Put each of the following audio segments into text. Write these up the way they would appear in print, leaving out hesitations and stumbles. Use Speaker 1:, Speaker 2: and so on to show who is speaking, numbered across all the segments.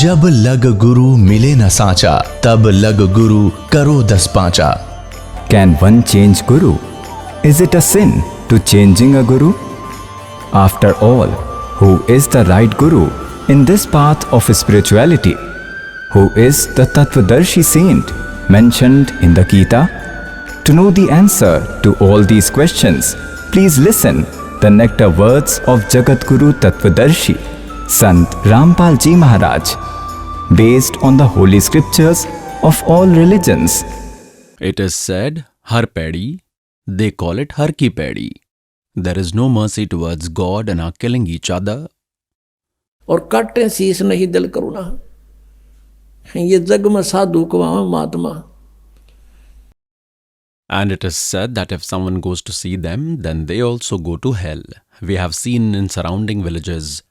Speaker 1: जब लग गुरु मिले न साचा, तब लग गुरु करो 10 पांचा.
Speaker 2: Can one change Guru? Is it a sin to changing a Guru? After all, who is the right Guru in this path of spirituality? Who is the Tattvadarshi saint mentioned in the Gita? To know the answer to all these questions, please listen the nectar words of Jagat Guru Tattvadarshi, Sant Rampal Ji Maharaj, based on the holy scriptures of all religions.
Speaker 3: It is said, Har Pedi, they call it Har Ki Pedi. There is no mercy towards God and are killing each other.
Speaker 4: और काटे शीश नहीं दिल करुणा, ये जग में साधु को महात्मा.
Speaker 3: And it is said that if someone goes to see them, then they also go to hell. We have seen in surrounding villages,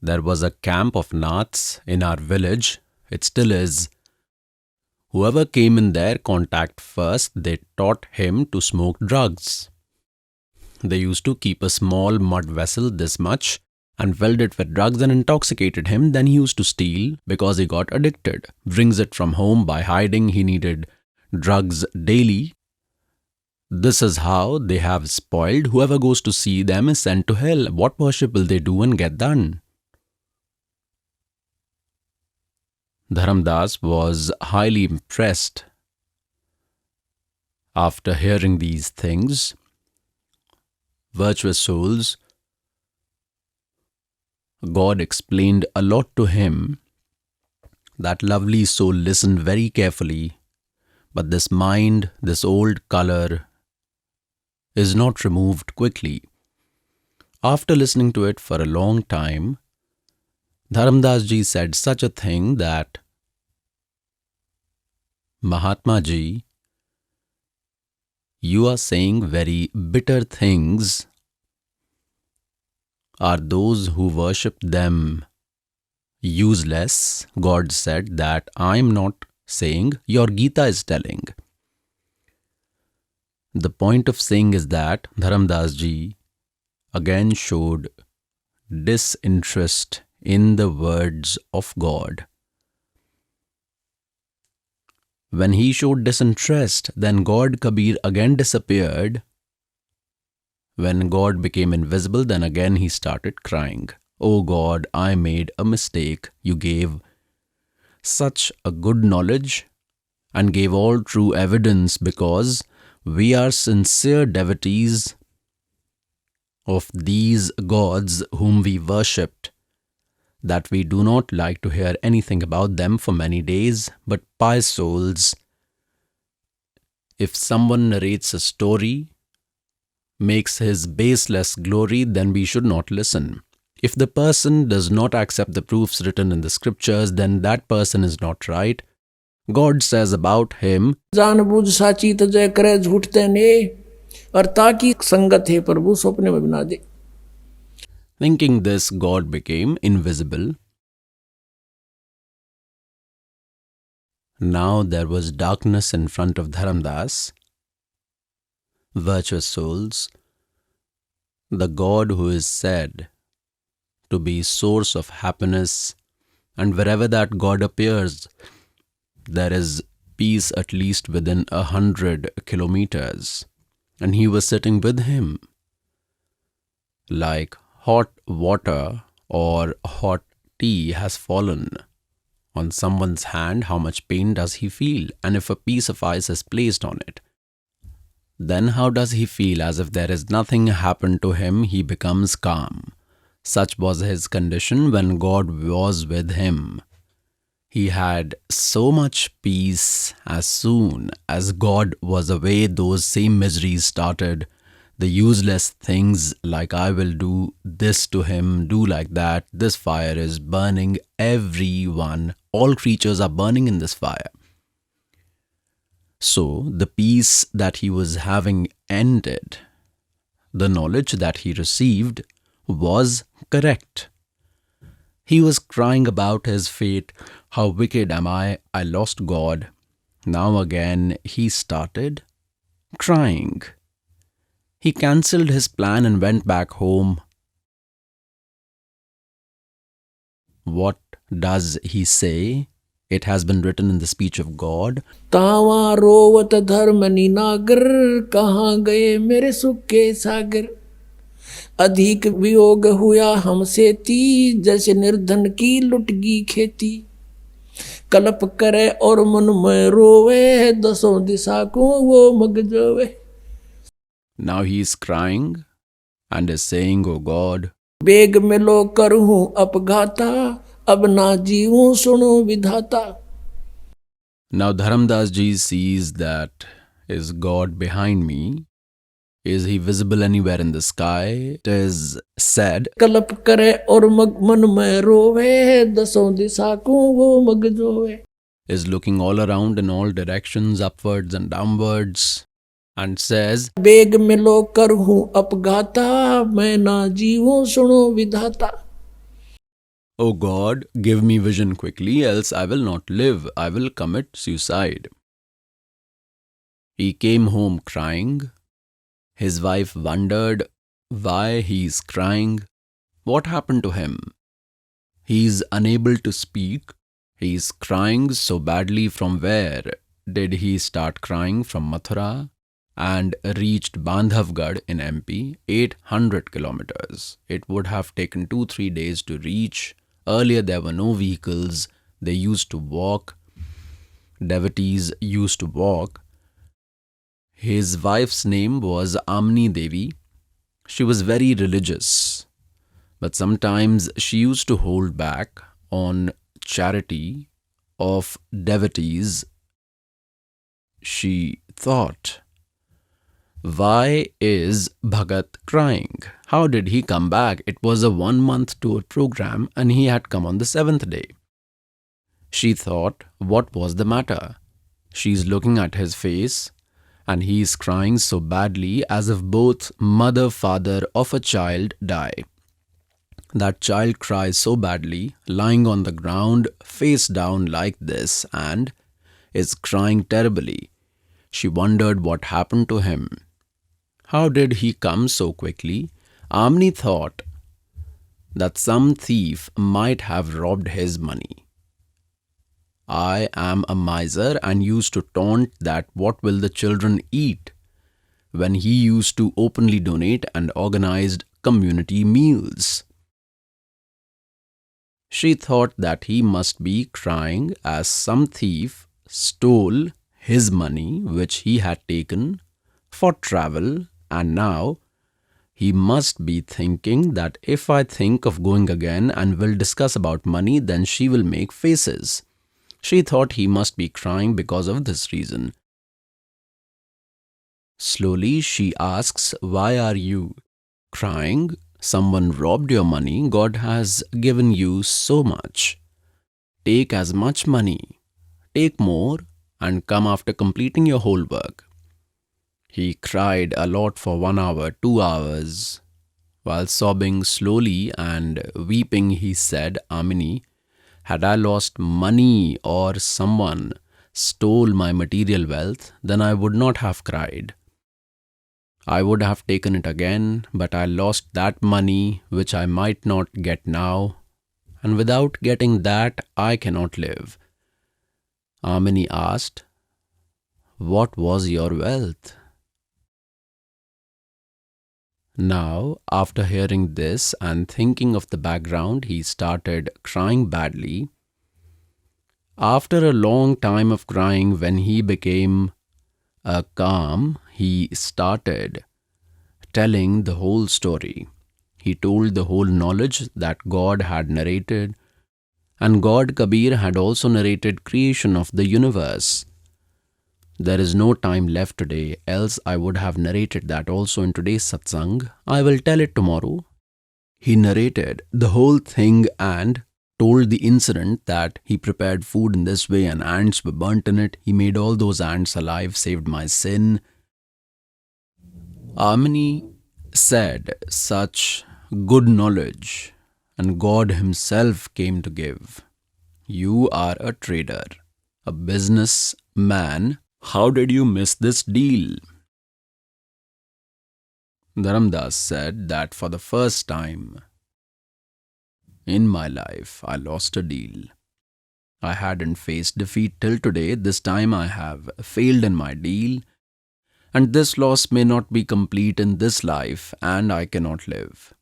Speaker 3: there was a camp of Naths in our village. It still is. Whoever came in their contact first, they taught him to smoke drugs. They used to keep a small mud vessel this much and filled it with drugs and intoxicated him. Then he used to steal because he got addicted. Brings it from home by hiding. He needed drugs daily. This is how they have spoiled. Whoever goes to see them is sent to hell. What worship will they do and get done? Dharamdas was highly impressed after hearing these things. Virtuous souls, God explained a lot to him. That lovely soul listened very carefully, but this mind, this old color, is not removed quickly. After listening to it for a long time, Dharamdas ji said such a thing that, Mahatma ji, you are saying very bitter things. Are those who worship them useless? God said that I am not saying, your Gita is telling. The point of saying is that Dharamdas ji again showed disinterest in the words of God. When he showed disinterest, then God Kabir again disappeared. When God became invisible, then again he started crying. Oh God, I made a mistake. You gave such a good knowledge and gave all true evidence because we are sincere devotees of these gods whom we worshipped, that we do not like to hear anything about them for many days. But pious souls, if someone narrates a story, makes his baseless glory, then we should not listen. If the person does not accept the proofs written in the scriptures, then that person is not right. God says about him,
Speaker 4: जान बूझ साची तजय करे झूठते ने, और ताकि संगत है प्रभु स्वप्ने में बना दे.
Speaker 3: Thinking this, God became invisible. Now there was darkness in front of Dharamdas. Virtuous souls, the God who is said to be source of happiness, and wherever that God appears, there is peace at least within 100 kilometers. And he was sitting with him. Like hot water or hot tea has fallen on someone's hand, how much pain does he feel? And if a piece of ice is placed on it, then how does he feel? As if there is nothing happened to him, he becomes calm. Such was his condition when God was with him. He had so much peace. As soon as God was away, those same miseries started. The useless things like I will do this to him, do like that. This fire is burning everyone. All creatures are burning in this fire. So the peace that he was having ended. The knowledge that he received was correct. He was crying about his fate. How wicked am I? I lost God. Now again he started crying. He cancelled his plan and went back home. What does he say? It has been written in the speech of God.
Speaker 4: तावा रोवत धर्म निनागर, कहाँ गए मेरे सुख के सागर। अधिक वियोग हुआ हमसे ती, जैसे निर्धन की लुटगी खेती। कल्प करे और मन में रोवे, दसों दिशा को वो मग जोवे।
Speaker 3: Now he is crying and is saying, O God,
Speaker 4: बेग मिलो करहूं अपघाता, अब ना जीऊं सुनो विधाता।
Speaker 3: now Dharamdas ji sees that is God behind me. Is he visible anywhere in the sky? It is said,
Speaker 4: कल्प करे और मन में रोवे, दसों दिशा को वो मग जोवे।
Speaker 3: is looking all around in all directions, upwards and downwards, and says,
Speaker 4: बेग मिलो करहूं अपघाता, मैं ना जीऊं सुनो विधाता।
Speaker 3: O God, give me vision quickly, else I will not live. I will commit suicide. He came home crying. His wife wondered why he is crying. What happened to him? He is unable to speak. He is crying so badly. From where did he start crying? From Mathura and reached Bandhavgarh in MP, 800 kilometers. It would have taken 2-3 days to reach. Earlier there were no vehicles. They used to walk. Devotees used to walk. His wife's name was Amni Devi. She was very religious, but sometimes she used to hold back on charity of devotees. She thought, why is Bhagat crying? How did he come back? It was a 1-month tour program and he had come on the 7th day. She thought, what was the matter? She's looking at his face and he is crying so badly as if both mother, father of a child die. That child cries so badly, lying on the ground, face down like this, and is crying terribly. She wondered what happened to him. How did he come so quickly? Amni thought that some thief might have robbed his money. I am a miser and used to taunt that what will the children eat when he used to openly donate and organized community meals. She thought that he must be crying as some thief stole his money which he had taken for travel, and now he must be thinking that if I think of going again and will discuss about money, then she will make faces. She thought he must be crying because of this reason. Slowly she asks, why are you crying? Someone robbed your money. God has given you so much. Take as much money. Take more and come after completing your whole work. He cried a lot for 1 hour, 2 hours. While sobbing slowly and weeping, he said, Amini, had I lost money or someone stole my material wealth, then I would not have cried. I would have taken it again, but I lost that money which I might not get now, and without getting that, I cannot live. Amini asked, what was your wealth? Now, after hearing this and thinking of the background, he started crying badly. After a long time of crying, when he became calm, he started telling the whole story. He told the whole knowledge that God had narrated, and God Kabir had also narrated creation of the universe. There is no time left today, else I would have narrated that also in today's satsang. I will tell it tomorrow. He narrated the whole thing and told the incident that he prepared food in this way and ants were burnt in it. He made all those ants alive, saved my sin. Amini said such good knowledge and God himself came to give. You are a trader, a businessman. How did you miss this deal? Dharamdas said that for the first time, In my life, I lost a deal. I hadn't faced defeat till today. This time I have failed in my deal, and this loss may not be complete in this life, and I cannot live.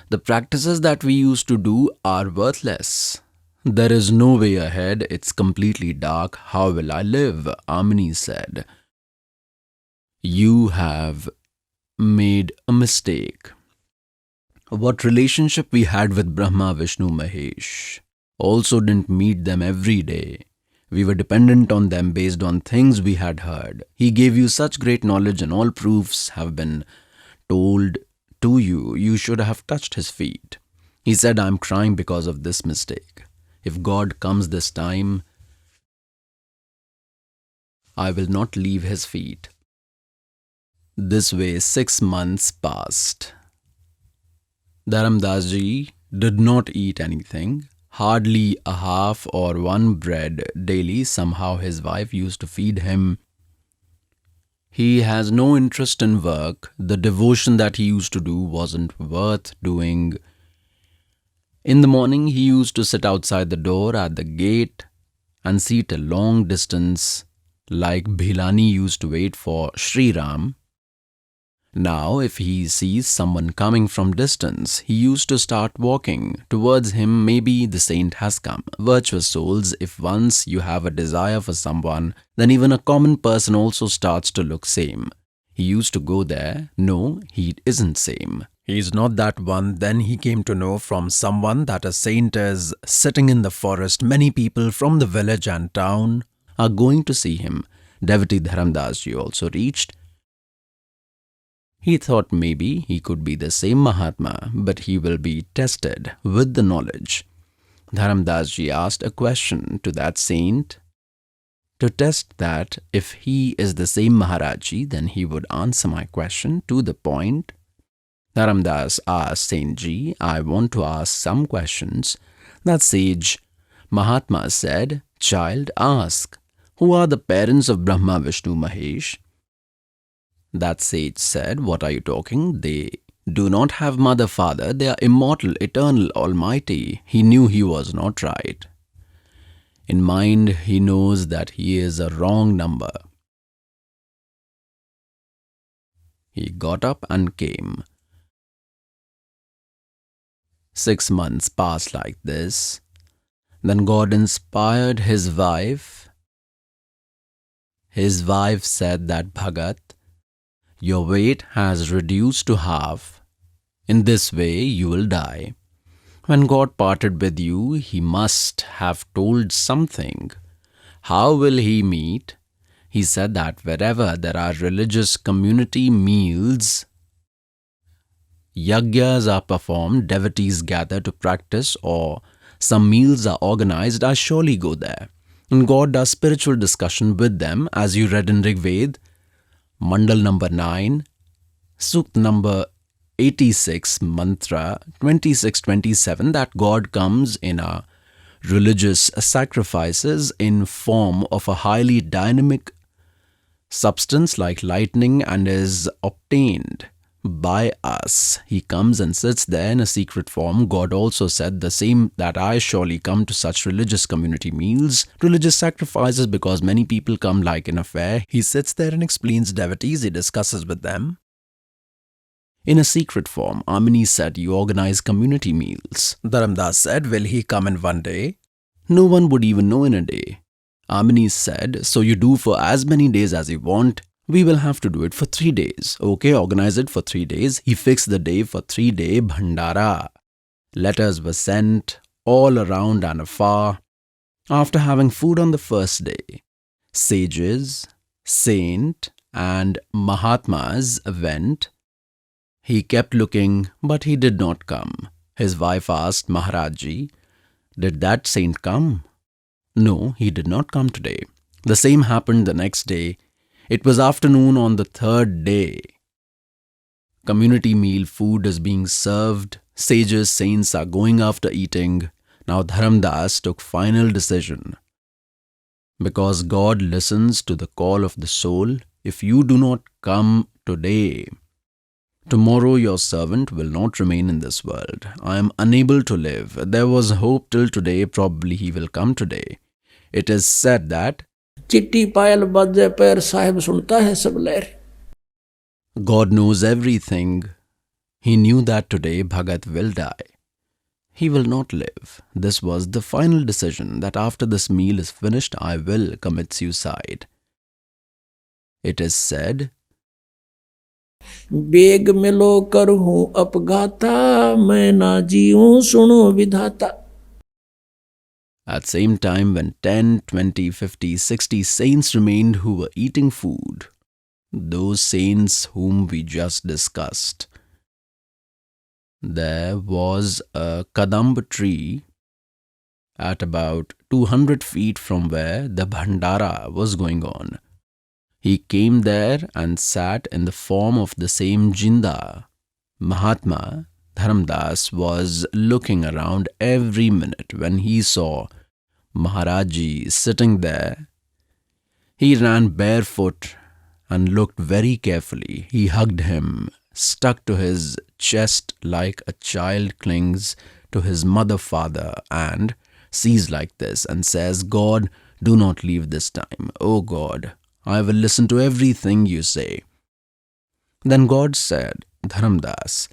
Speaker 3: The practices that we used to do are worthless. There is no way ahead. It's completely dark. How will I live? Amini said, you have made a mistake. What relationship we had with Brahma, Vishnu, Mahesh also didn't meet them every day. We were dependent on them based on things we had heard. He gave you such great knowledge and all proofs have been told to you. You should have touched his feet. He said, I'm crying because of this mistake. If God comes this time, I will not leave his feet. This way 6 months passed. Dharamdas ji did not eat anything, hardly a half or one bread daily. Somehow his wife used to feed him. He has no interest in work. The devotion that he used to do wasn't worth doing. In the morning, he used to sit outside the door at the gate and see it a long distance, like Bhilani used to wait for Sri Ram. Now, if he sees someone coming from distance, he used to start walking towards him. Maybe the saint has come. Virtuous souls, if once you have a desire for someone, then even a common person also starts to look same. He used to go there. No, he isn't same. He is not that one. Then he came to know from someone that a saint is sitting in the forest. Many people from the village and town are going to see him. Devotee Dharamdas ji also reached. He thought maybe he could be the same Mahatma, but he will be tested with the knowledge. Dharamdas ji asked a question to that saint to test that if he is the same Maharaji, then he would answer my question to the point. Dharamdas asked Saint Ji, I want to ask some questions. That sage Mahatma said, child, ask, who are the parents of Brahma, Vishnu, Mahesh? That sage said, what are you talking? They do not have mother, father. They are immortal, eternal, almighty. He knew he was not right. In mind, he knows that he is a wrong number. He got up and came. 6 months passed like this. Then God inspired his wife. His wife said that, Bhagat, your weight has reduced to half. In this way, you will die. When God parted with you, he must have told something. How will he meet? He said that wherever there are religious community meals, yagyas are performed, devotees gather to practice, or some meals are organized, I surely go there. And God does spiritual discussion with them, as you read in Rig Veda, Mandal number 9, Sukt number 86, Mantra 26-27, that God comes in a religious sacrifices in form of a highly dynamic substance like lightning and is obtained by us. He comes and sits there in a secret form. God also said the same, that I surely come to such religious community meals, religious sacrifices, because many people come like in a fair. He sits there and explains devotees, he discusses with them. In a secret form, Amini said, you organize community meals. Dharamdas said, will he come in one day? No one would even know in a day. Amini said, so you do for as many days as you want. We will have to do it for 3 days. Okay, organize it for 3 days. He fixed the day for 3-day Bhandara. Letters were sent all around and afar. After having food on the first day, sages, saint and Mahatmas went. He kept looking, but he did not come. His wife asked Maharajji, did that saint come? No, he did not come today. The same happened the next day. It was afternoon on the 3rd day. Community meal food is being served. Sages, saints are going after eating. Now Dharamdas took final decision. Because God listens to the call of the soul, if you do not come today, Tomorrow your servant will not remain in this world. I am unable to live. There was hope till today. Probably he will come today. It is said that
Speaker 4: चिट्टी पायल बाजे पैर साहिब सुनता है सब लहर.
Speaker 3: God knows everything. He knew that today Bhagat will die. He will not live. This was the final decision, that after this meal is finished, I will commit suicide. It is said,
Speaker 4: बेग मिलो करहूं अपघाता मैं ना जीऊं सुनो विधाता.
Speaker 3: at same time when 10, 20, 50, 60 saints remained who were eating food, those saints whom we just discussed, there was a kadamba tree at about 200 feet from where the Bhandara was going on. He came there and sat in the form of the same Jinda. Mahatma Dharamdas was looking around every minute. When he saw Maharajji sitting there, he ran barefoot and looked very carefully. He hugged him, stuck to his chest like a child clings to his mother-father, and sees like this and says, God, do not leave this time. Oh God, I will listen to everything you say. Then God said, Dharamdas,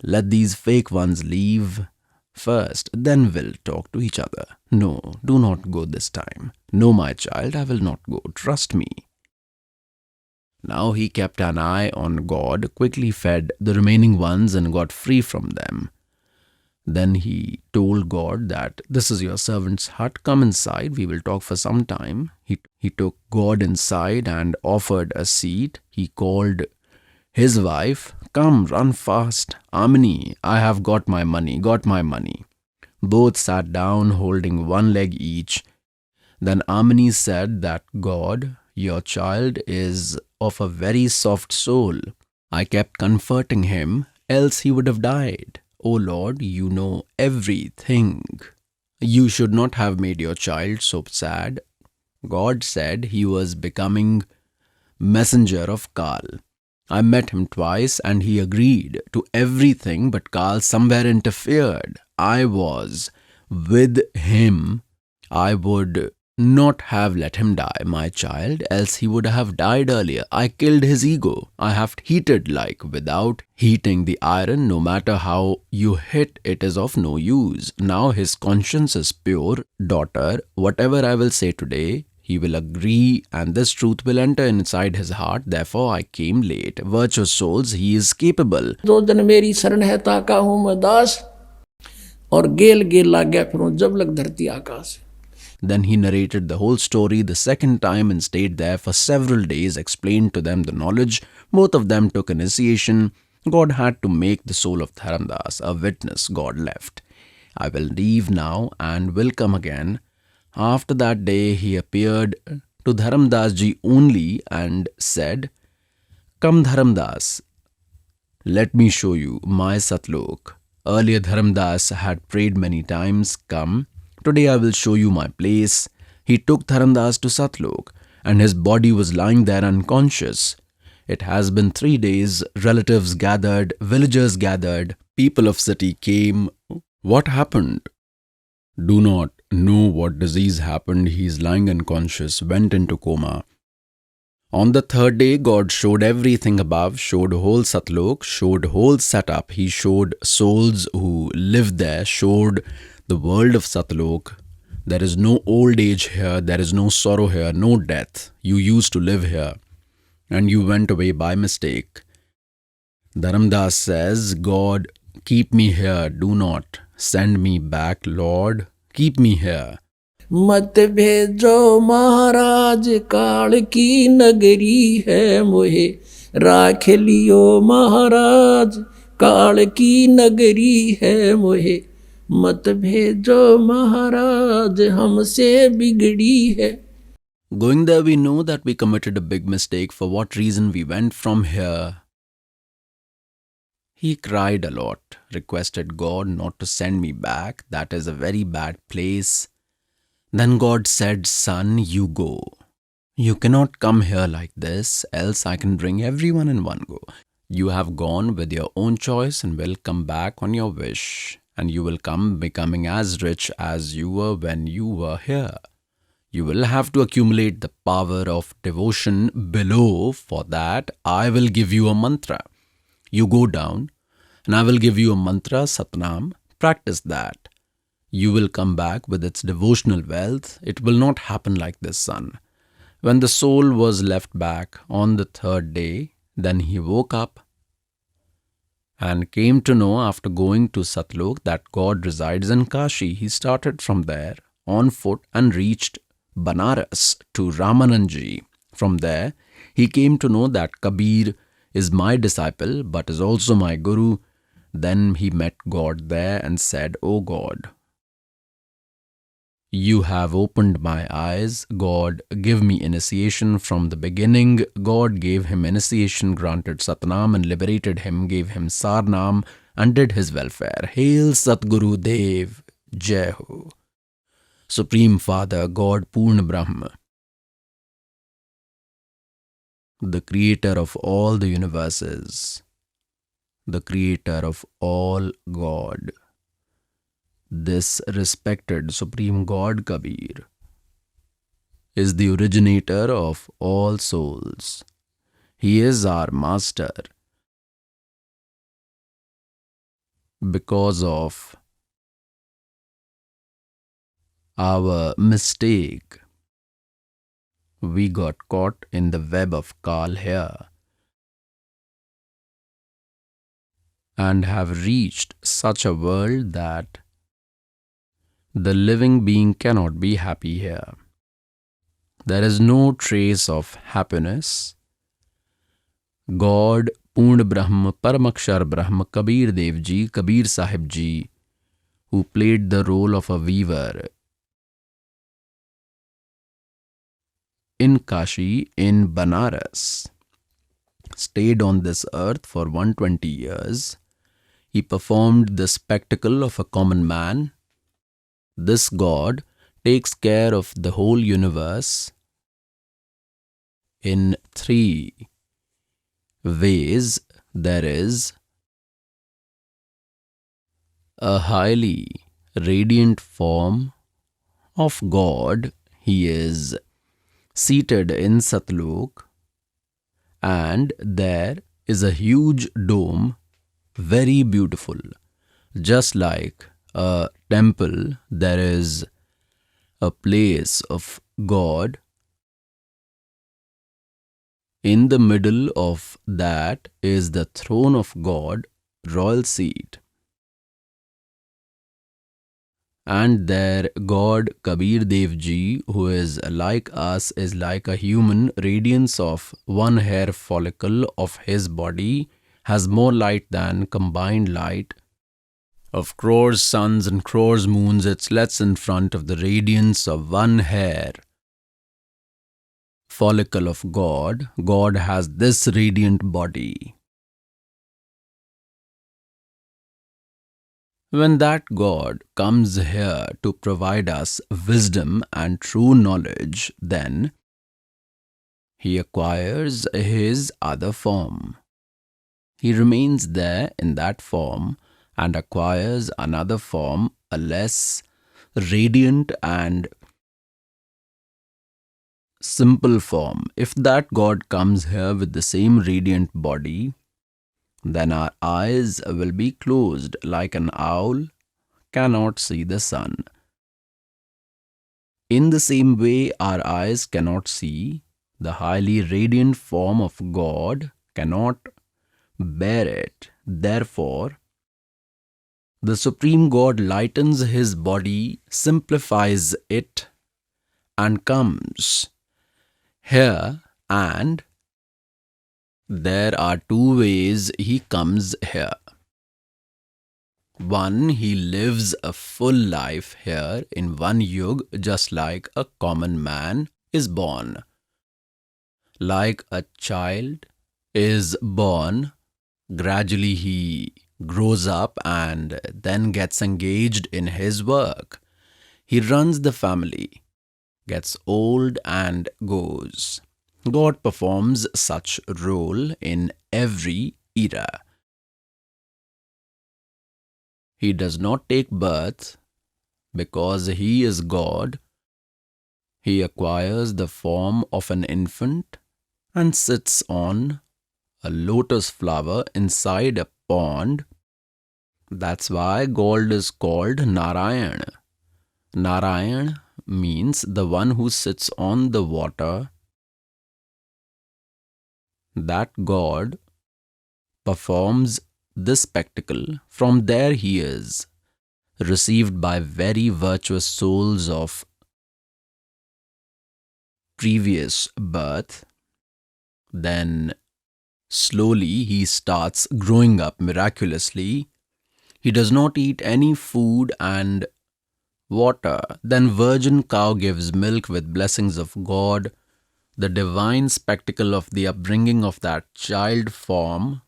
Speaker 3: let these fake ones leave first, then we'll talk to each other. No, do not go this time. No, my child, I will not go. Trust me. Now he kept an eye on God, quickly fed the remaining ones and got free from them. Then he told God that this is your servant's hut, come inside, we will talk for some time. He took God inside and offered a seat. He called his wife, come, run fast. Amini, I have got my money. Both sat down holding one leg each. Then Amini said that God, your child is of a very soft soul. I kept comforting him, else he would have died. O Lord, you know everything. You should not have made your child so sad. God said he was becoming messenger of Kal. I met him twice and he agreed to everything, but Kal somewhere interfered. I was with him. I would not have let him die, my child, else he would have died earlier. I killed his ego. I have heated like without heating the iron. No matter how you hit, it is of no use. Now his conscience is pure. Daughter, whatever I will say today, he will agree and this truth will enter inside his heart. Therefore I came late. Virtuous souls, he is capable.
Speaker 4: दो दिन मेरी शरण है ताका हूँ मैं दास और गेल गेल लाग गया फिरूं जब लग धरती आकाश.
Speaker 3: Then he narrated the whole story the second time and stayed there for several days, explained to them the knowledge. Both of them took initiation. God had to make the soul of Dharamdas a witness. God left. I will leave now and will come again. After that day, he appeared to Dharamdas ji only and said, Come Dharamdas, let me show you my Satlok. Earlier Dharamdas had prayed many times, come. Today I will show you my place. He took Dharamdas to Satlok and his body was lying there unconscious. It has been 3 days. Relatives gathered, villagers gathered, people of city came. What happened? Do not know what disease happened. He is lying unconscious, went into coma. On the third day, God showed everything above, showed whole Satlok, showed whole setup. He showed souls who lived there, showed the world of Satlok. There is no old age here, there is no sorrow here, no death. You used to live here and you went away by mistake. Dharamdas says, God, keep me here, do not send me back, Lord, keep me here.
Speaker 4: मत भेजो महाराज काल की नगरी है मोहे राख लियो महाराज काल की नगरी है मोहे मत भेजो महाराज हमसे बिगड़ी है.
Speaker 3: Going there, we know that we committed a big mistake. For what reason we went from here? He cried a lot, requested God not to send me back. That is a very bad place. Then God said, Son, you go. You cannot come here like this, else I can bring everyone in one go. You have gone with your own choice and will come back on your wish, and you will come becoming as rich as you were when you were here. You will have to accumulate the power of devotion below. For that, I will give you a mantra. You go down, and I will give you a mantra, Satnam. Practice that. You will come back with its devotional wealth. It will not happen like this, son. When the soul was left back on the third day, then he woke up and came to know after going to Satlok that God resides in Kashi. He started from there on foot and reached Banaras to Ramananji. From there, he came to know that Kabir is my disciple but is also my guru. Then he met God there and said, "O God, you have opened my eyes. God, give me initiation from the beginning." God gave him initiation, granted Satnam and liberated him, gave him Sarnam and did his welfare. Hail Satguru Dev, Jai Ho. Supreme Father, God Purna Brahma, the creator of all the universes, the creator of all God. This respected Supreme God Kabir is the originator of all souls. He is our master. Because of our mistake, we got caught in the web of Kal here and have reached such a world that the living being cannot be happy here. There is no trace of happiness. God, Purna Brahma, Paramakshar Brahma, Kabir Dev Ji, Kabir Sahib Ji, who played the role of a weaver in Kashi, in Banaras, stayed on this earth for 120 years. He performed the spectacle of a common man. This God takes care of the whole universe in three ways. There is a highly radiant form of God. He is seated in Satlok, and there is a huge dome, very beautiful, just like a temple. There is a place of God. In the middle of that is the throne of God, royal seat. And there God Kabir Dev Ji, who is like us, is like a human. Radiance of one hair follicle of his body has more light than combined light of crores suns and crores moons. It's less in front of the radiance of one hair follicle of God. God has this radiant body. When that God comes here to provide us wisdom and true knowledge, then he acquires his other form. He remains there in that form and acquires another form, a less radiant and simple form. If that God comes here with the same radiant body, then our eyes will be closed like an owl cannot see the sun. In the same way, our eyes cannot see the highly radiant form of God, cannot bear it. Therefore, the Supreme God lightens his body, simplifies it, and comes here. And there are two ways he comes here. One, he lives a full life here in one yug, just like a common man is born. Like a child is born, gradually he grows up and then gets engaged in his work. He runs the family, gets old and goes. God performs such role in every era. He does not take birth because he is God. He acquires the form of an infant and sits on a lotus flower inside a pond. That's why God is called Narayan. Narayan means the one who sits on the water. That God performs this spectacle. From there he is received by very virtuous souls of previous birth. Then slowly he starts growing up miraculously. He does not eat any food and water. Then virgin cow gives milk with blessings of God. The divine spectacle of the upbringing of that child form,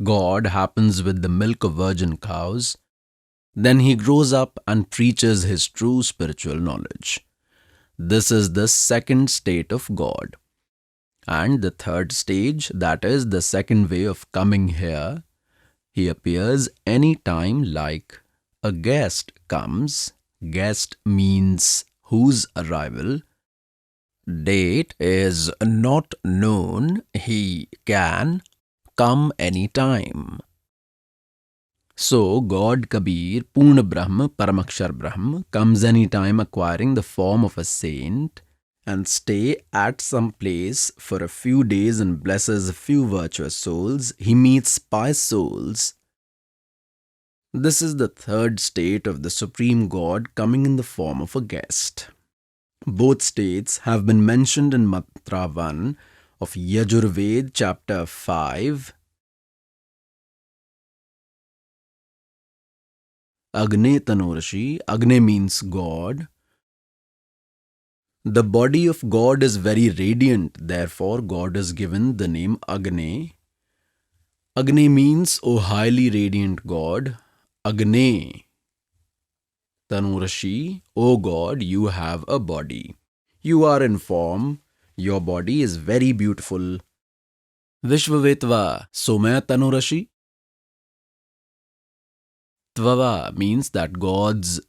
Speaker 3: God, happens with the milk of virgin cows. Then he grows up and preaches his true spiritual knowledge. This is the second state of God. And the third stage, that is the second way of coming here, he appears any time like a guest comes. Guest means whose arrival. Date is not known. He can come any time. So God Kabir, Purna Brahma, Paramakshar Brahma, comes any time acquiring the form of a saint and stay at some place for a few days and blesses a few virtuous souls. He meets pious souls. This is the third state of the Supreme God coming in the form of a guest. Both states have been mentioned in Mantra 1 of Yajurved, chapter 5. Agne Tanurashi. Agne means God. The body of God is very radiant, therefore God is given the name Agne. Agne means, O highly radiant God. Agne Tanurashi, O God, you have a body. You are in form. Your body is very beautiful. Vishvavetva, Somaya Tanurashi. Tvava means that gods.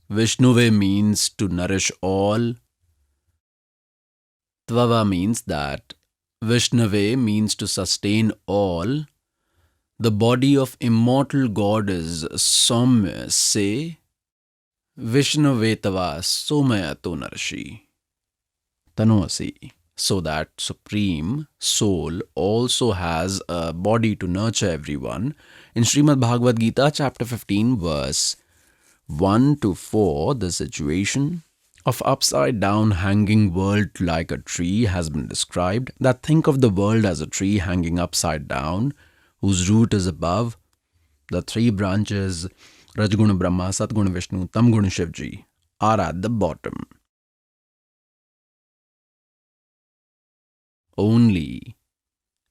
Speaker 3: Vishnuve means to nourish all. Tvava means that Vishnave means to sustain all. The body of immortal God is Soumya, say Vishnavetava Somaya Tonarshi Tanoasi. So that Supreme Soul also has a body to nurture everyone. In Srimad Bhagavad Gita, chapter 15, verse 1 to 4, the situation of upside down hanging world like a tree has been described. That think of the world as a tree hanging upside down, whose root is above. The three branches, Rajguna Brahma, Satguna Vishnu, Tamguna Shivji, are at the bottom. Only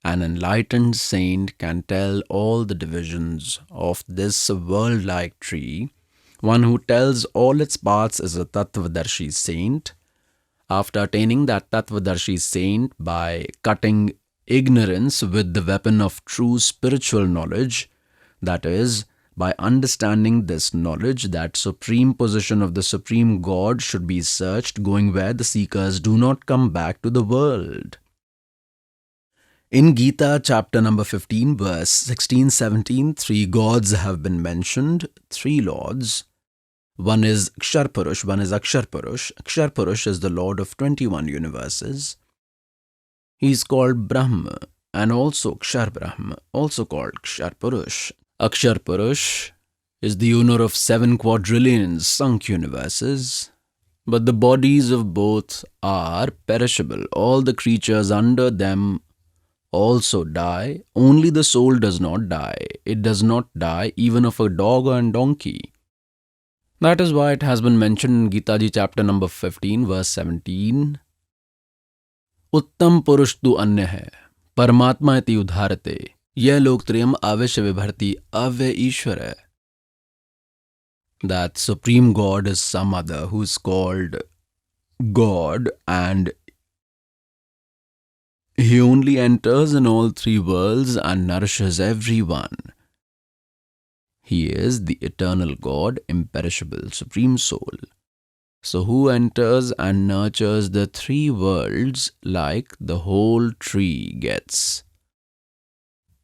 Speaker 3: an enlightened saint can tell all the divisions of this world-like tree. One who tells all its parts is a Tattvadarshi saint. After attaining that Tattvadarshi saint by cutting ignorance with the weapon of true spiritual knowledge, that is, by understanding this knowledge that supreme position of the Supreme God should be searched, going where the seekers do not come back to the world. In Gita, chapter number 15, verse 16-17, three gods have been mentioned, three lords. One is Kshar Purush, one is Akshar Purush. Akshar Purush is the lord of 21 universes. He is called Brahma and also Kshar Brahma, also called Kshar Purush. Akshar Purush is the owner of 7 quadrillion sunk universes. But the bodies of both are perishable. All the creatures under them also die. Only the soul does not die. It does not die even of a dog and donkey. That is why it has been mentioned in Gita Ji chapter number 15 verse 17. Uttam purush tu anya hai, Paramatma iti udharate, yeh lok triyam avishya vibharti avya ishwar hai. That Supreme God is some other who is called God, and He only enters in all three worlds and nourishes everyone. He is the eternal God, imperishable, supreme soul. So who enters and nurtures the three worlds like the whole tree gets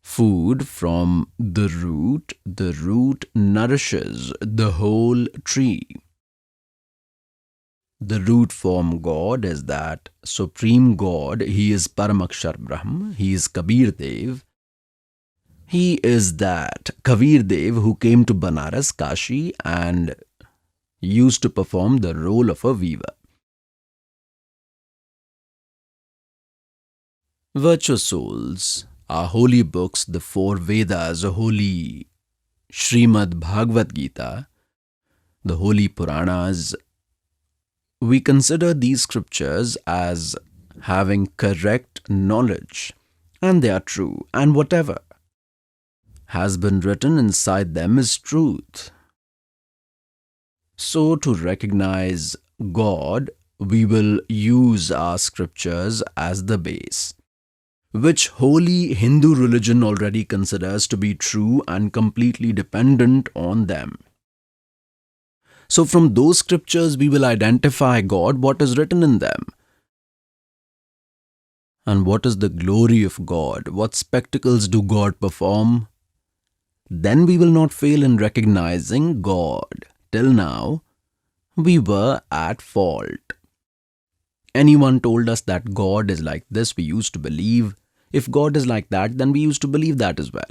Speaker 3: food from the root nourishes the whole tree. The root form God is that Supreme God. He is Paramakshar Brahm. He is Kabir Dev. He is that Kabir Dev who came to Banaras, Kashi, and used to perform the role of a weaver. Virtuous souls, our holy books, the four Vedas, the holy Srimad Bhagavad Gita, the holy Puranas, we consider these scriptures as having correct knowledge, and they are true, and whatever has been written inside them is truth. So, to recognize God, we will use our scriptures as the base, which holy Hindu religion already considers to be true and completely dependent on them. So from those scriptures we will identify God, what is written in them. And what is the glory of God? What spectacles do God perform? Then we will not fail in recognizing God. Till now, we were at fault. Anyone told us that God is like this, we used to believe. If God is like that, then we used to believe that as well.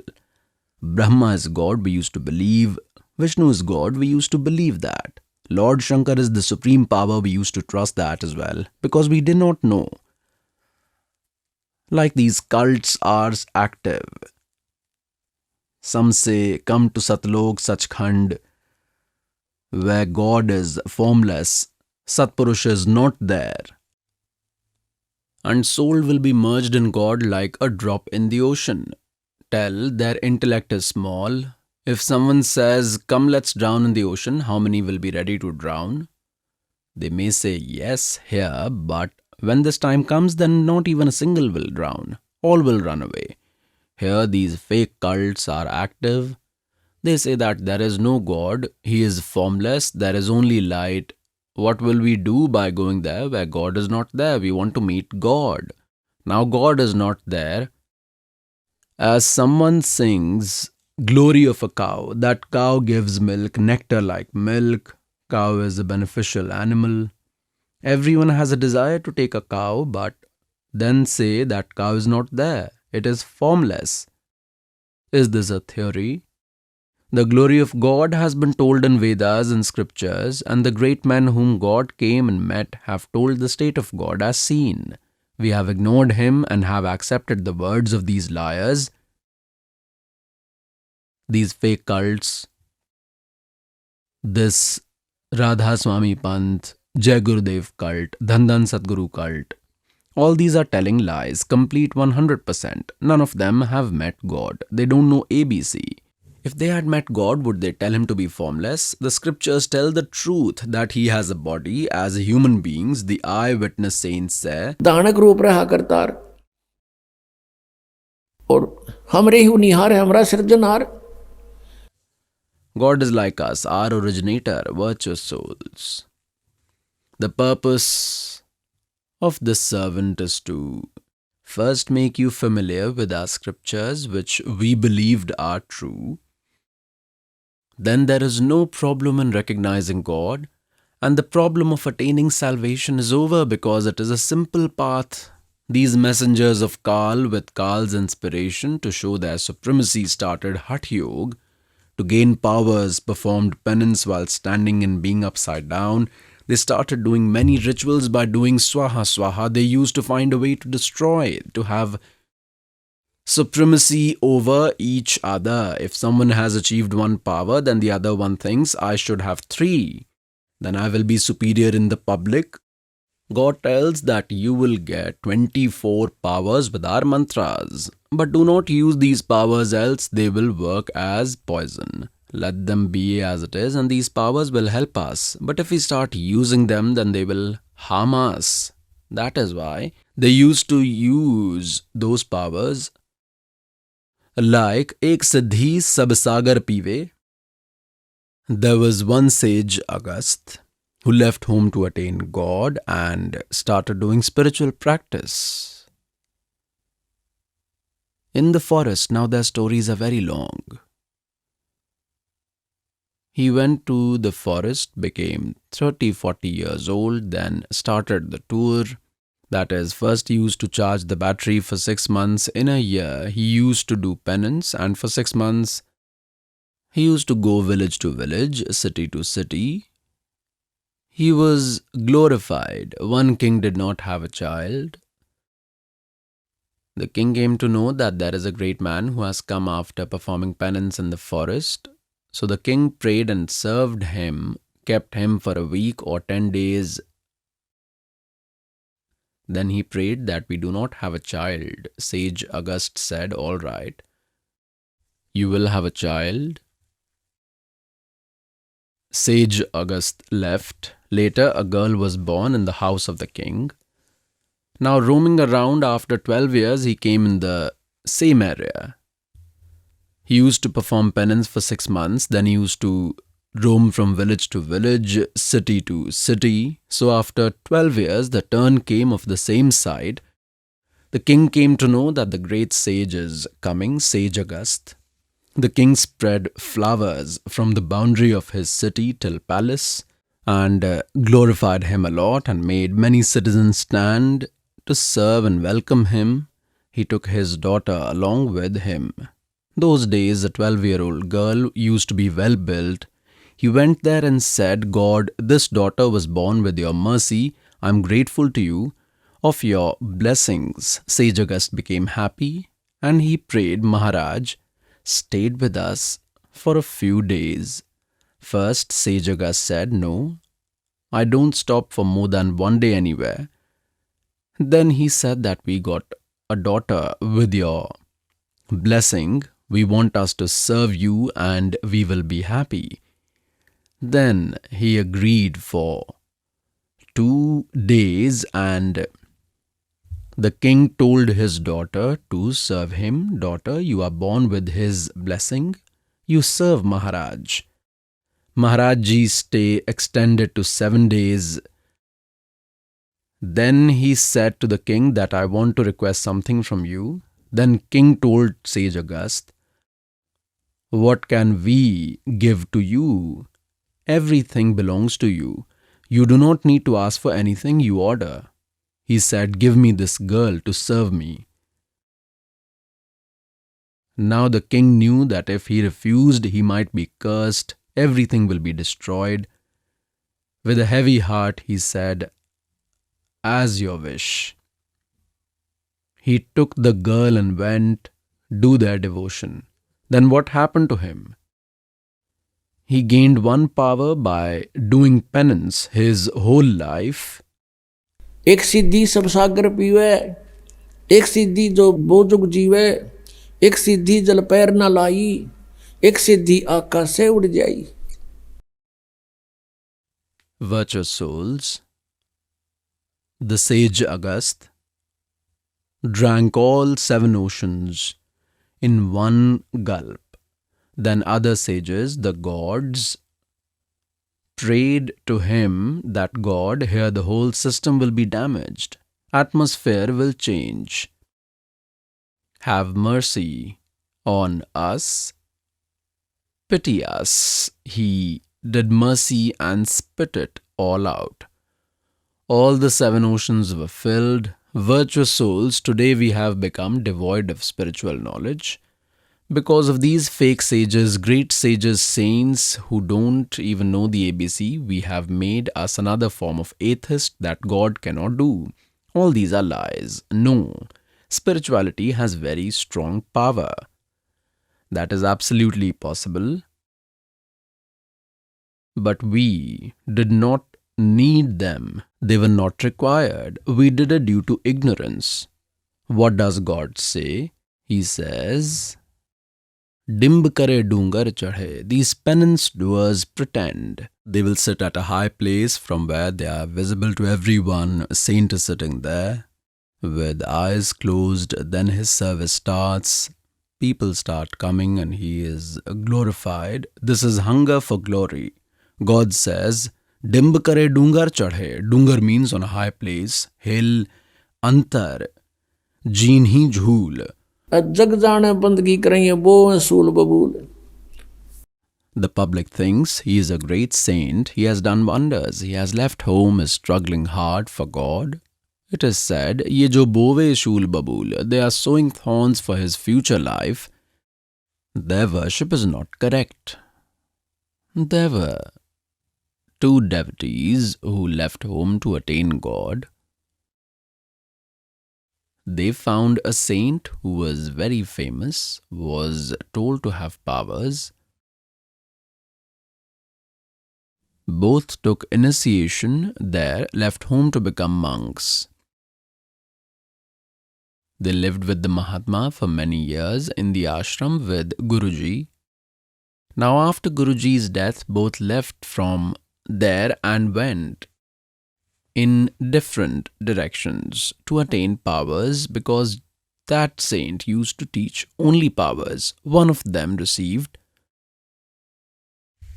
Speaker 3: Brahma is God, we used to believe. Vishnu is God, we used to believe that. Lord Shankar is the supreme power, we used to trust that as well, because we did not know. Like these cults are active. Some say, come to Satlok, Sachkhand, where God is formless, Satpurush is not there. And soul will be merged in God like a drop in the ocean. Tell their intellect is small. If someone says, come let's drown in the ocean, how many will be ready to drown? They may say yes here, but when this time comes, then not even a single will drown. All will run away. Here these fake cults are active. They say that there is no God, He is formless, there is only light. What will we do by going there where God is not there? We want to meet God. Now God is not there. As someone sings, glory of a cow, that cow gives milk, nectar like milk. Cow is a beneficial animal. Everyone has a desire to take a cow, but then say that cow is not there. It is formless. Is this a theory? The glory of God has been told in Vedas and scriptures, and the great men whom God came and met have told the state of God as seen. We have ignored Him and have accepted the words of these liars, these fake cults, this Radha Swami Panth, Jai Gurudev cult, Dhandan Sadguru cult. All these are telling lies, complete 100%. None of them have met God. They don't know ABC. If they had met God, would they tell Him to be formless? The scriptures tell the truth that He has a body. As human beings, the eyewitness saints say,
Speaker 4: दानक रूप रहा करतार और हमरे ही निहार है हमरा सृजनहार.
Speaker 3: God is like us, our originator, virtuous souls. The purpose of this servant is to first make you familiar with our scriptures, which we believed are true. Then there is no problem in recognizing God, and the problem of attaining salvation is over because it is a simple path. These messengers of Kal, with Kal's inspiration to show their supremacy, started Hatha Yoga to gain powers, performed penance while standing and being upside down. They started doing many rituals by doing swaha swaha. They used to find a way to destroy, to have supremacy over each other. If someone has achieved one power, then the other one thinks, I should have 3. Then I will be superior in the public. God tells that you will get 24 powers with our mantras. But do not use these powers, else they will work as poison. Let them be as it is, and these powers will help us. But if we start using them, then they will harm us. That is why they used to use those powers like Ek Siddhi Sab Sagar Pive. There was one sage, Agast, who left home to attain God and started doing spiritual practice. In the forest, now their stories are very long. He went to the forest, became 30-40 years old, then started the tour. That is, first he used to charge the battery for 6 months. In a year, he used to do penance, and for 6 months, he used to go village to village, city to city. He was glorified. One king did not have a child. The king came to know that there is a great man who has come after performing penance in the forest. So the king prayed and served him, kept him for a week or 10 days. Then he prayed that we do not have a child. Sage Agast said, "All right, you will have a child." Sage Agast left. Later, a girl was born in the house of the king. Now, roaming around after 12 years, he came in the same area. He used to perform penance for 6 months. Then he used to roam from village to village, city to city. So after 12 years, the turn came of the same side. The king came to know that the great sage is coming, Sage Agast. The king spread flowers from the boundary of his city till palace and glorified him a lot and made many citizens stand to serve and welcome him. He took his daughter along with him. Those days, a 12-year-old girl used to be well built. He went there and said, "God, this daughter was born with your mercy. I am grateful to you of your blessings." Sage Agast became happy and he prayed, "Maharaj, stayed with us for a few days." First, Sage Agast said, "No, I don't stop for more than 1 day anywhere." Then he said that we got a daughter with your blessing. We want us to serve you and we will be happy. Then he agreed for 2 days and the king told his daughter to serve him. "Daughter, you are born with his blessing. You serve Maharaj." Maharaj Ji's stay extended to 7 days. Then he said to the king that I want to request something from you. Then king told Sage Agast, "What can we give to you? Everything belongs to you. You do not need to ask for anything, you order." He said, "Give me this girl to serve me." Now the king knew that if he refused, he might be cursed. Everything will be destroyed. With a heavy heart, he said, "As your wish." He took the girl and went do their devotion. Then what happened to him? He gained one power by doing penance his whole life.
Speaker 4: एक सिद्धि सब सागर पीवे, एक सिद्धि जो बोजुग जीवे, एक सिद्धि जल पैर न लाई, एक सिद्धि आकाश से उड़ जाई.
Speaker 3: Virtuous souls, the sage Agast drank all 7 oceans in one gulp. Then other sages, the gods, prayed to him that God, here the whole system will be damaged. Atmosphere will change. Have mercy on us. Pity us. He did mercy and spit it all out. All the 7 oceans were filled. Virtuous souls, today we have become devoid of spiritual knowledge. Because of these fake sages, great sages, saints who don't even know the ABC, we have made us another form of atheist that God cannot do. All these are lies. No, spirituality has very strong power. That is absolutely possible. But we did not need them. They were not required. We did it due to ignorance. What does God say? He says, Dimb kare dungar chadhe. These penance doers pretend. They will sit at a high place from where they are visible to everyone. A saint is sitting there with eyes closed. Then his service starts. People start coming and he is glorified. This is hunger for glory. God says, Dimb kare dungar chadhe. Dungar means on a high place. Hill, antar, jeen hi jhool.
Speaker 4: जग जाने बंदगी करें वो सूल बबूल.
Speaker 3: The public thinks he is a great saint. He has done wonders. He has left home, is struggling hard for God. It is said, ye jo bove shul babul, they are sowing thorns for his future life. Their worship is not correct. There were two devotees who left home to attain God. They found a saint who was very famous, was told to have powers. Both took initiation there, left home to become monks. They lived with the Mahatma for many years in the ashram with Guruji. Now after Guruji's death, both left from there and went in different directions to attain powers, because that saint used to teach only powers. One of them received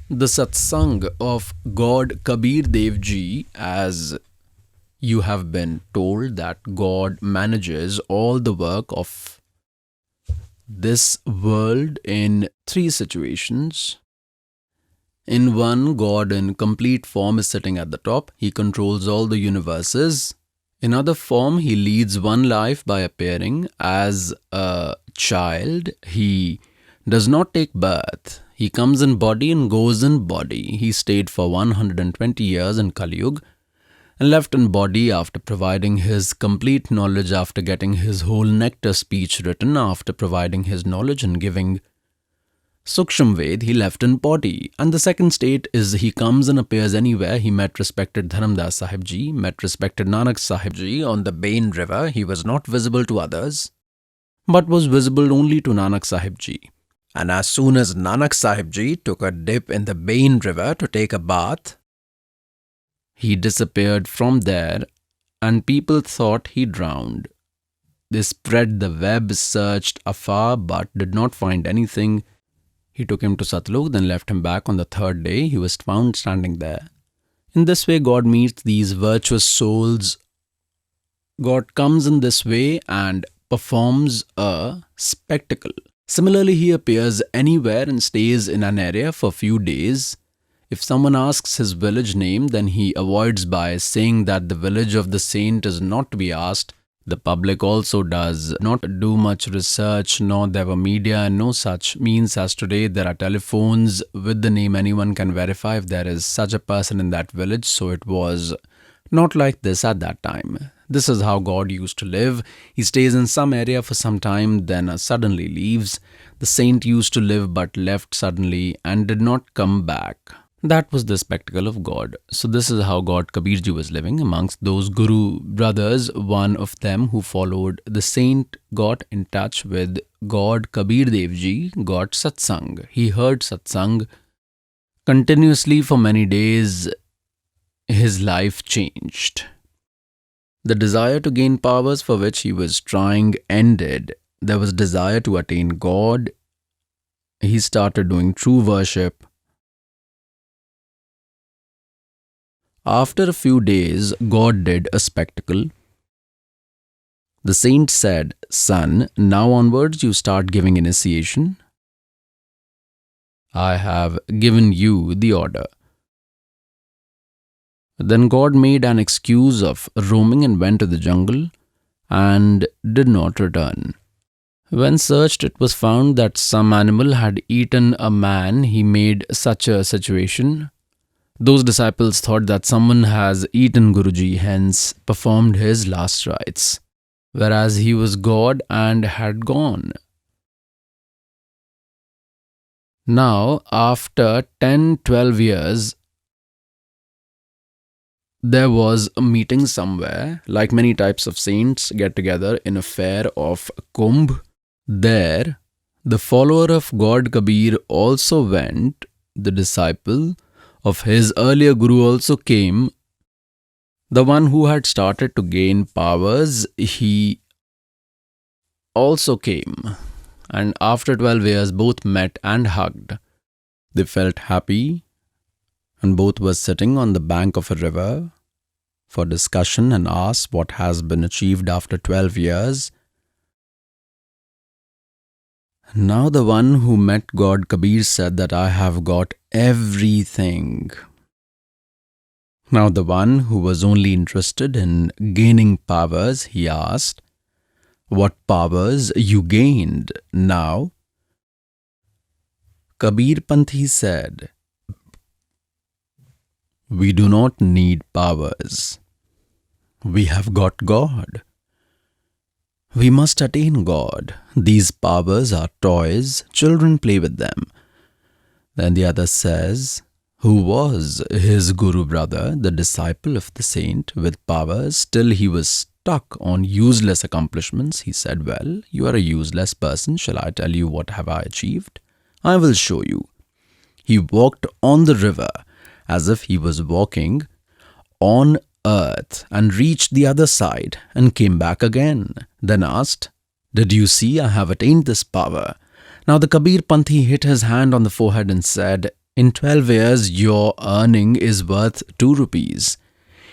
Speaker 3: the Satsang of God Kabir Dev Ji, as you have been told that God manages all the work of this world in three situations. In one, God in complete form is sitting at the top. He controls all the universes. In other form, he leads one life by appearing as a child. He does not take birth. He comes in body and goes in body. He stayed for 120 years in Kali Yuga and left in body after providing his complete knowledge, after getting his whole nectar speech written, after providing his knowledge and giving Suksham Ved, he left in body. And the second state is he comes and appears anywhere. He met respected Dharamdas Sahib Ji, met respected Nanak Sahib Ji on the Bain river. He was not visible to others, but was visible only to Nanak Sahib Ji. And as soon as Nanak Sahib Ji took a dip in the Bain river to take a bath, he disappeared from there and people thought he drowned. They spread the web, searched afar but did not find anything. He took him to Satlok, then left him back on the third day. He was found standing there. In this way, God meets these virtuous souls. God comes in this way and performs a spectacle. Similarly, he appears anywhere and stays in an area for a few days. If someone asks his village name, then he avoids by saying that the village of the saint is not to be asked. The public also does not do much research, nor there were media and no such means as today. There are telephones with the name. Anyone can verify if there is such a person in that village. So it was not like this at that time. This is how God used to live. He stays in some area for some time, then suddenly leaves. The saint used to live but left suddenly and did not come back. That was the spectacle of God. So this is how God Kabir Ji was living amongst those Guru brothers. One of them who followed the saint got in touch with God Kabir Dev Ji, got Satsang. He heard Satsang continuously for many days. His life changed. The desire to gain powers for which he was trying ended. There was desire to attain God. He started doing true worship. After a few days, God did a spectacle. The saint said, "Son, now onwards you start giving initiation. I have given you the order." Then God made an excuse of roaming and went to the jungle and did not return. When searched, it was found that some animal had eaten a man. He made such a situation. Those disciples thought that someone has eaten Guruji, hence performed his last rites, whereas he was God and had gone. Now, after 10-12 years, there was a meeting somewhere, like many types of saints get together in a fair of Kumbh. There, The follower of God Kabir also went, the disciple of his earlier guru also came. The one who had started to gain powers, he also came. And after 12 years, both met and hugged. They felt happy, and both were sitting on the bank of a river for discussion and asked what has been achieved after 12 years. Now the one who met God Kabir said that I have got everything. Now the one who was only interested in gaining powers, he asked, what powers you gained now? Kabir Panthi said, we do not need powers. We have got God. We must attain God. These powers are toys. Children play with them. Then the other says, who was his guru brother, the disciple of the saint with powers, still he was stuck on useless accomplishments. He said, well, you are a useless person. Shall I tell you what have I achieved? I will show you. He walked on the river as if he was walking on earth and reached the other side and came back again. Then asked, did you see I have attained this power? Now the Kabir Panthi hit his hand on the forehead and said, in 12 years your earning is worth 2 rupees.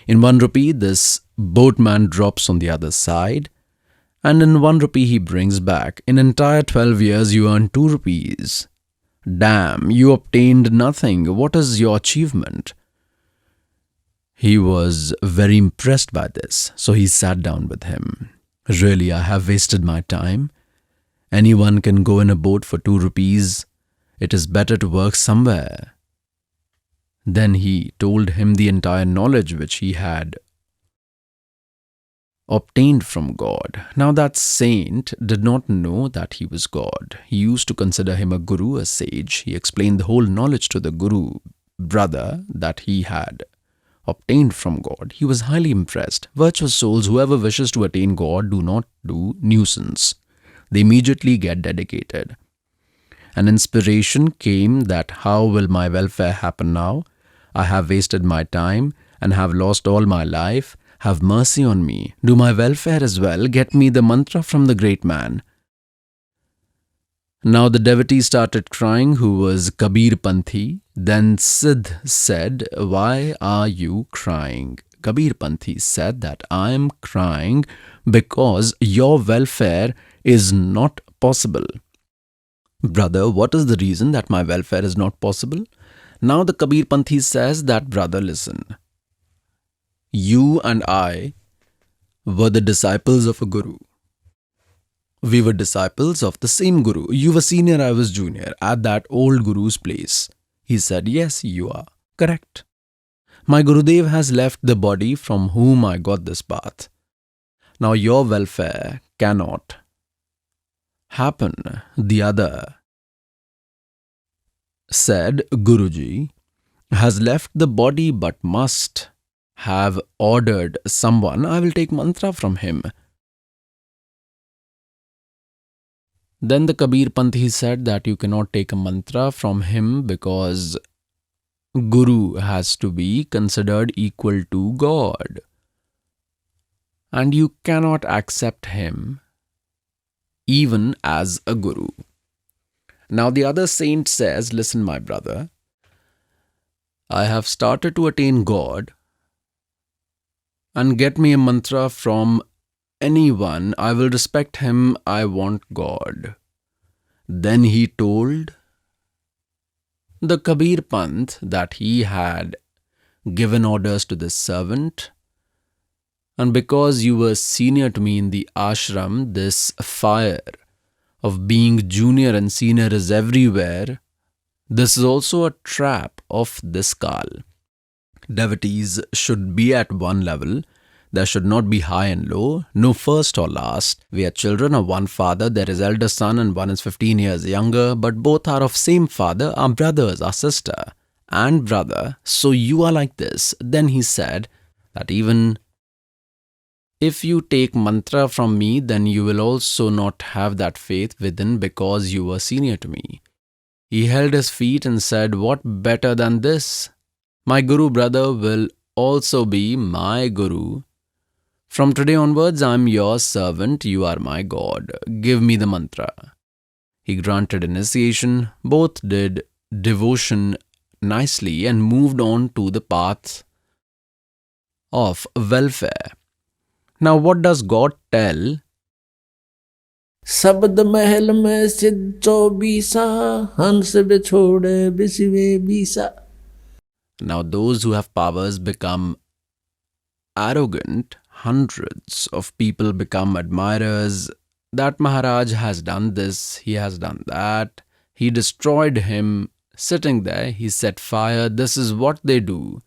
Speaker 3: In 1 rupee this boatman drops on the other side, and in 1 rupee he brings back. In entire 12 years you earn 2 rupees. Damn, you obtained nothing. What is your achievement? He was very impressed by this, so he sat down with him. Really, I have wasted my time. Anyone can go in a boat for 2 rupees. It is better to work somewhere. Then he told him the entire knowledge which he had obtained from God. Now that saint did not know that he was God. He used to consider him a guru, a sage. He explained the whole knowledge to the guru brother that he had obtained from God. He was highly impressed. Virtuous souls, whoever wishes to attain God, do not do nuisance. They immediately get dedicated. An inspiration came that how will my welfare happen now? I have wasted my time and have lost all my life. Have mercy on me. Do my welfare as well. Get me the mantra from the great man. Now the devotee started crying, who was Kabir Panthi. Then Siddh said, why are you crying? Kabir Panthi said that I am crying because your welfare is not possible. Brother, what is the reason that my welfare is not possible? Now the Kabir Panthi says that, brother, listen. You and I were the disciples of a guru. We were disciples of the same guru. You were senior, I was junior, at that old guru's place. He said, yes, you are correct. My Gurudev has left the body from whom I got this path. Now your welfare cannot happen. The other said, Guruji has left the body but must have ordered someone. I will take mantra from him. Then the Kabir Panthi said that you cannot take a mantra from him because Guru has to be considered equal to God. And you cannot accept him even as a Guru. Now the other saint says, listen my brother, I have started to attain God, and get me a mantra from anyone. I will respect him. I want God. Then he told the Kabir Panth that he had given orders to this servant, and because you were senior to me in the ashram, this fire of being junior and senior is everywhere. This is also a trap of this kal. Devotees should be at one level. There should not be high and low, no first or last. We are children of one father. There is elder son and one is 15 years younger, but both are of same father, our brothers, our sister and brother. So you are like this. Then he said that even If you take mantra from me, then you will also not have that faith within because you were senior to me. He held his feet and said, what better than this? My Guru brother will also be my Guru. From today onwards, I am your servant, you are my God. Give me the mantra. He granted initiation, both did devotion nicely and moved on to the path of welfare. Now, what does God tell?
Speaker 4: शब्द महल में सिद्ध 24 हंस बिछोड़े बिसवे बीसा.
Speaker 3: Now, those who have powers become arrogant. Hundreds of people become admirers. That Maharaj has done this, he has done that. He destroyed him. Sitting there, he set fire. This is what they do.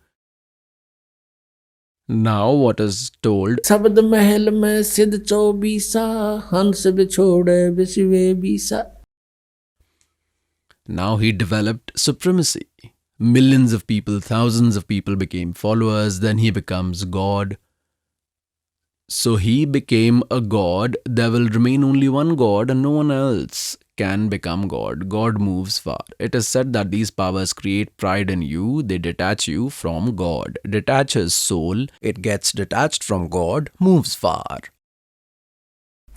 Speaker 3: Now, what is told?
Speaker 4: शब्द महल में सिद्ध 24 हंस बिछोड़े बिसवे बीसा.
Speaker 3: Now he developed supremacy. Millions of people, thousands of people became followers. Then he becomes God. So he became a God. There will remain only one God and no one else can become God. God moves far. It is said that these powers create pride in you. They detach you from God. Detaches soul. It gets detached from God, moves far.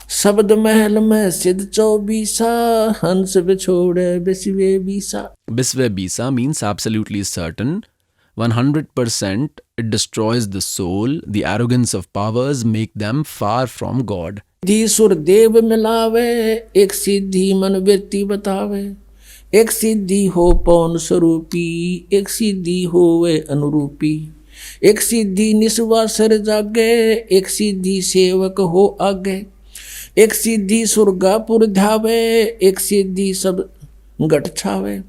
Speaker 4: शब्द महल में सिद्ध 24 हंस बिछोड़े बिसवे बीसा.
Speaker 3: Bisve Bisa means absolutely certain. 100% it destroys the soul. The arrogance of powers make them far from God.
Speaker 4: धी सुर देव मिलावे एक सिद्धि मन वृत्ति बतावे. एक सिद्धि हो पौन स्वरूपी एक सिद्धि हो वे अनुरूपी. एक सिद्धि निस्वासर जागे एक सिद्धि सेवक हो आगे. एक सिद्धि सुरगापुर ध्यावे एक सिद्धि सब घट छावे.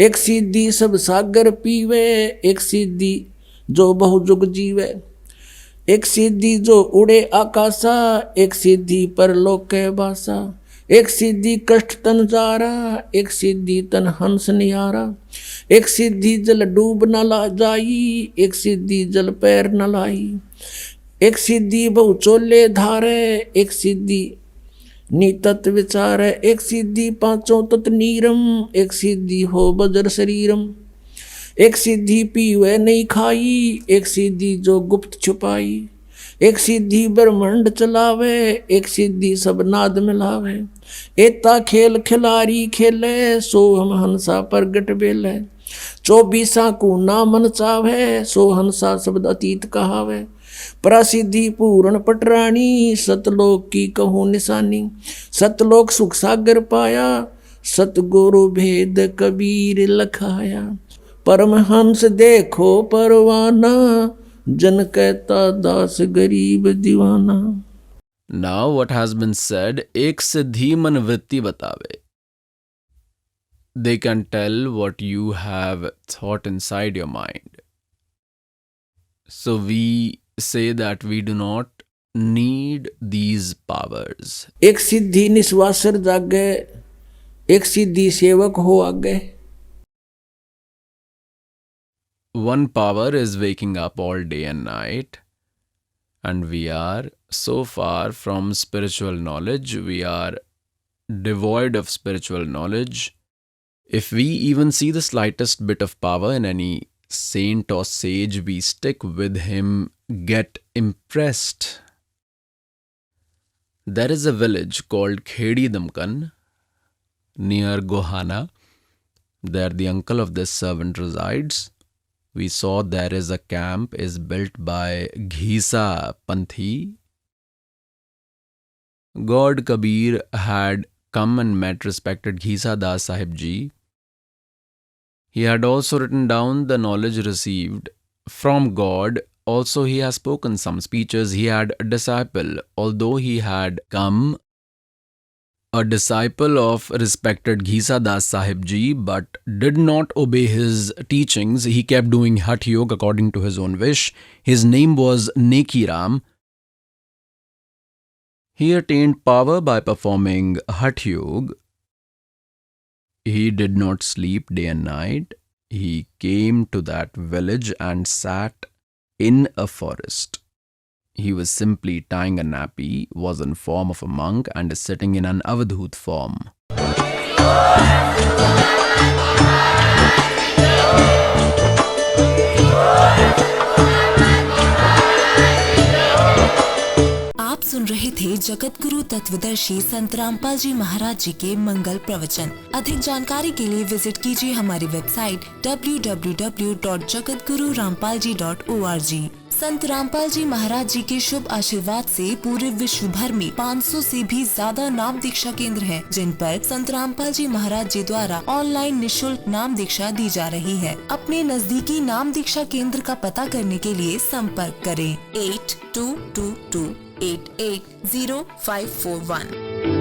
Speaker 4: एक सिद्धि सब सागर पीवे एक सिद्धि जो बहुजुग जीवे. एक सिद्धि जो उड़े आकाशा एक सिद्धि परलोक के बासा. एक सिद्धि कष्ट तन जारा एक सिद्धि तन हंस निहारा. एक सिद्धि जल डूब न ला जाई एक सिद्धि जल पैर न लाई. एक सिद्धि बहु चोले धारे एक सिद्धि नीतत विचार. एक सिद्धि पांचों तत् नीरम एक सिद्धि हो बजर शरीरम. एक सिद्धि पीवे नहीं खाई एक सिद्धि जो गुप्त छुपाई. एक सिद्धि ब्रह्मांड चलावे एक सिद्धि सब नाद मिलावे. एता खेल खिलारी खेले सो हम हंसा प्रगट बेले. 24 को ना मन चावे सो हंसा शब्द अतीत कहावे. प्रसिद्धि पूर्ण पटरानी सतलोक की कहूँ निशानी. सतलोक सुख सागर पाया सतगुरु भेद कबीर लखाया. परमहंस देखो परवाना जन कहता दास गरीब दीवाना.
Speaker 3: Now what has been said, ek siddhi man vritti batave. They can tell what you have thought inside your mind. So we say that we do not need these powers.
Speaker 4: एक सिद्धि निस्वासर जागे एक सिद्धि सेवक हो आगे.
Speaker 3: One power is waking up all day and night, and we are so far from spiritual knowledge. We are devoid of spiritual knowledge. If we even see the slightest bit of power in any saint or sage, we stick with him, get impressed. There is a village called Khedi Damkan near Gohana. There the uncle of this servant resides. We saw there is a camp is built by Ghisa Panthi. God Kabir had come and met respected Ghisa Das Sahib Ji. He had also written down the knowledge received from God. Also he has spoken some speeches. He had a disciple. Although he had come a disciple of respected Ghisa Das Sahib Ji, but did not obey his teachings. He kept doing Hatha Yoga according to his own wish. His name was Neki Ram. He attained power by performing Hatha Yoga. He did not sleep day and night. He came to that village and sat in a forest. he was simply tying a nappy, was in form of a monk and is sitting in an avadhut form.
Speaker 5: आप सुन रहे थे जगत गुरु तत्वदर्शी संत रामपाल जी महाराज जी के मंगल प्रवचन। अधिक जानकारी के लिए विजिट कीजिए हमारी वेबसाइट www.jagatgururampalji.org। संत रामपाल जी महाराज जी के शुभ आशीर्वाद से पूरे विश्व भर में 500 से भी ज्यादा नाम दीक्षा केंद्र हैं, जिन पर संत रामपाल जी महाराज जी द्वारा ऑनलाइन निशुल्क नाम दीक्षा दी जा रही है। अपने नजदीकी नाम दीक्षा केंद्र का पता करने के लिए संपर्क करें 8222880541।